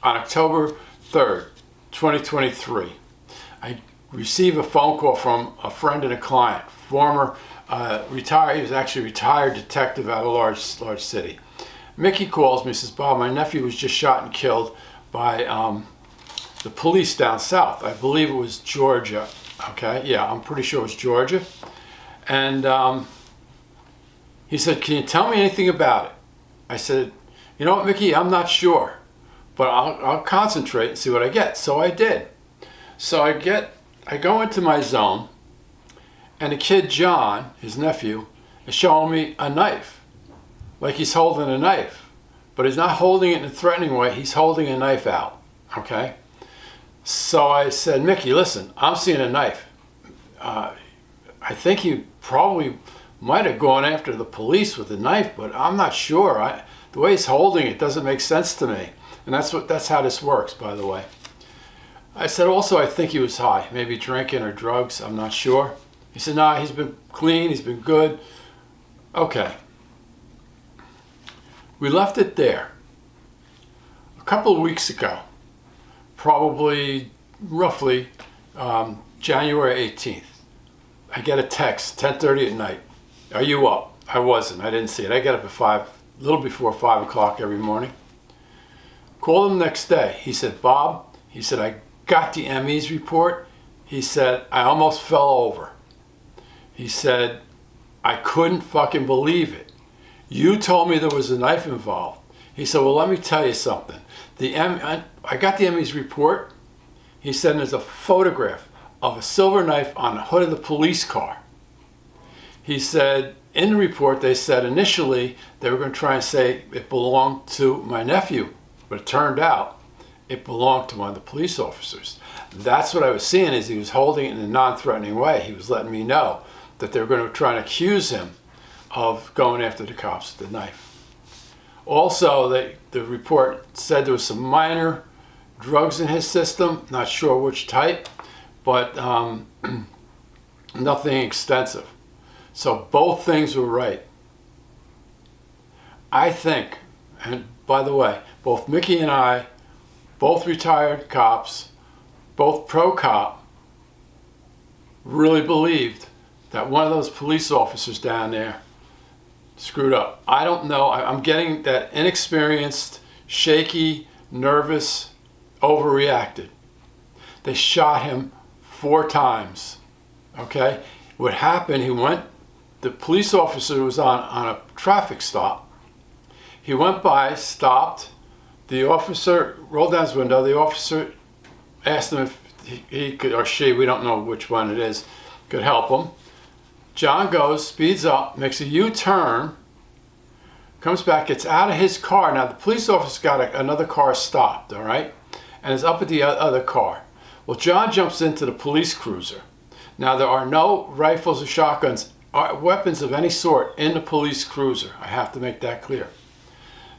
on October 3rd, 2023, I received a phone call from a friend and a client, former retired, he was actually a retired detective out of a large city. Mickey calls me, says, Bob, my nephew was just shot and killed by the police down south. I believe it was Georgia. Okay, yeah, I'm pretty sure it was Georgia. And he said, can you tell me anything about it? I said, you know what, Mickey, I'm not sure, but I'll concentrate and see what I get. So I did. So I go into my zone, and the kid, John, his nephew, is showing me a knife. Like he's holding a knife. But he's not holding it in a threatening way, he's holding a knife out, okay? So I said, Mickey, listen, I'm seeing a knife. I think he probably might have gone after the police with the knife, but I'm not sure. The way he's holding it doesn't make sense to me. And that's how this works, by the way. I said, also, I think he was high, maybe drinking or drugs, I'm not sure. He said, nah, he's been clean, he's been good. Okay. We left it there. A couple of weeks ago, probably roughly January 18th, I get a text, 10:30 at night. Are you up? I wasn't, I didn't see it. I get up at 5, a little before 5 o'clock every morning. Called him the next day. He said, Bob, he said, I got the ME's report. He said, I almost fell over. He said, I couldn't fucking believe it. You told me there was a knife involved. He said, well, let me tell you something. I got the ME's report. He said, there's a photograph of a silver knife on the hood of the police car. He said, in the report, they said initially they were going to try and say it belonged to my nephew, but it turned out it belonged to one of the police officers. That's what I was seeing, is he was holding it in a non-threatening way. He was letting me know that they were going to try and accuse him of going after the cops with the knife. Also, the report said there was some minor drugs in his system, not sure which type, but nothing extensive. So both things were right. I think, and by the way, both Mickey and I, both retired cops, both pro-cop, really believed that one of those police officers down there screwed up. I don't know. I'm getting that inexperienced, shaky, nervous, overreacted. They shot him 4 times. Okay? What happened, the police officer was on a traffic stop. He went by, stopped. The officer rolled down his window. The officer asked him if he could, or she, we don't know which one it is, could help him. John goes, speeds up, makes a U-turn, comes back, gets out of his car. Now, the police officer got another car stopped, all right? And is up at the other car. Well, John jumps into the police cruiser. Now, there are no rifles or shotguns, or weapons of any sort in the police cruiser. I have to make that clear.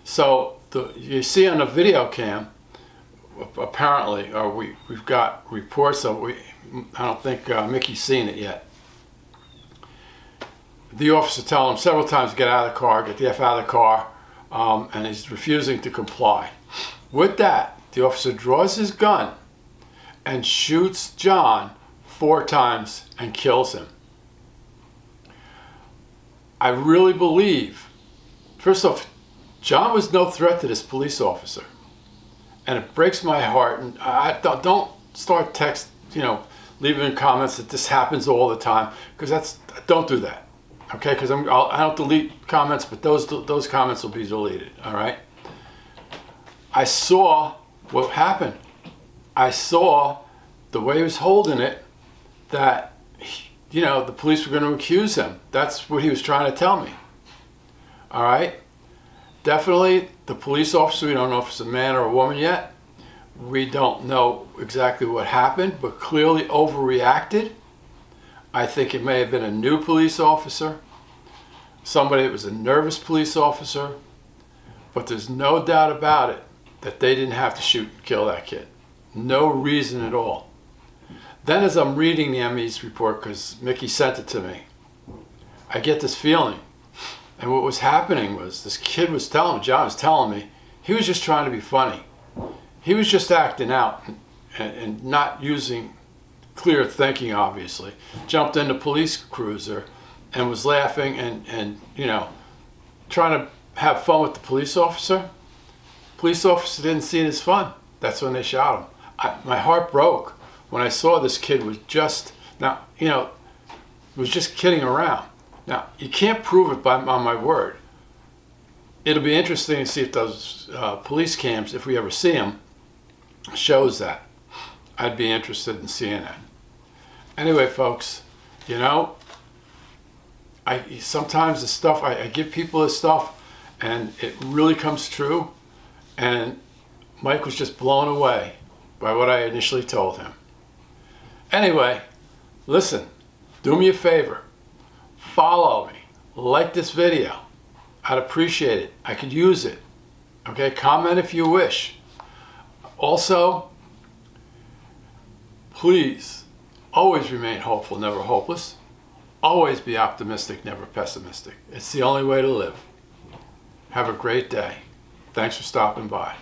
So, you see on the video cam, apparently, or we've got reports of, I don't think Mickey's seen it yet. The officer telling him several times to get out of the car, get the F out of the car, and he's refusing to comply. With that, the officer draws his gun and shoots John 4 times and kills him. I really believe, first off, John was no threat to this police officer. And it breaks my heart, and I don't start leaving comments that this happens all the time, because don't do that. Okay, because I don't delete comments, but those comments will be deleted. All right. I saw what happened. I saw the way he was holding it, that the police were going to accuse him. That's what he was trying to tell me. All right. Definitely, the police officer. We don't know if it's a man or a woman yet. We don't know exactly what happened, but clearly overreacted. I think it may have been a new police officer, somebody that was a nervous police officer, but there's no doubt about it that they didn't have to shoot and kill that kid. No reason at all. Then as I'm reading the ME's report, because Mickey sent it to me, I get this feeling. And what was happening was this kid was John was telling me, he was just trying to be funny. He was just acting out and not using clear thinking, obviously. Jumped in the police cruiser and was laughing and you know, trying to have fun with the police officer. Police officer didn't see it as fun. That's when they shot him. My heart broke when I saw this kid was just, now, you know, was just kidding around. Now, you can't prove it on my word. It'll be interesting to see if those police cams, if we ever see them, shows that. I'd be interested in seeing that. Anyway, folks, you know, sometimes the stuff, I give people this stuff and it really comes true, and Mike was just blown away by what I initially told him. Anyway, listen, do me a favor, follow me, like this video. I'd appreciate it. I could use it. Okay, comment if you wish. Also, please always remain hopeful, never hopeless. Always be optimistic, never pessimistic. It's the only way to live. Have a great day. Thanks for stopping by.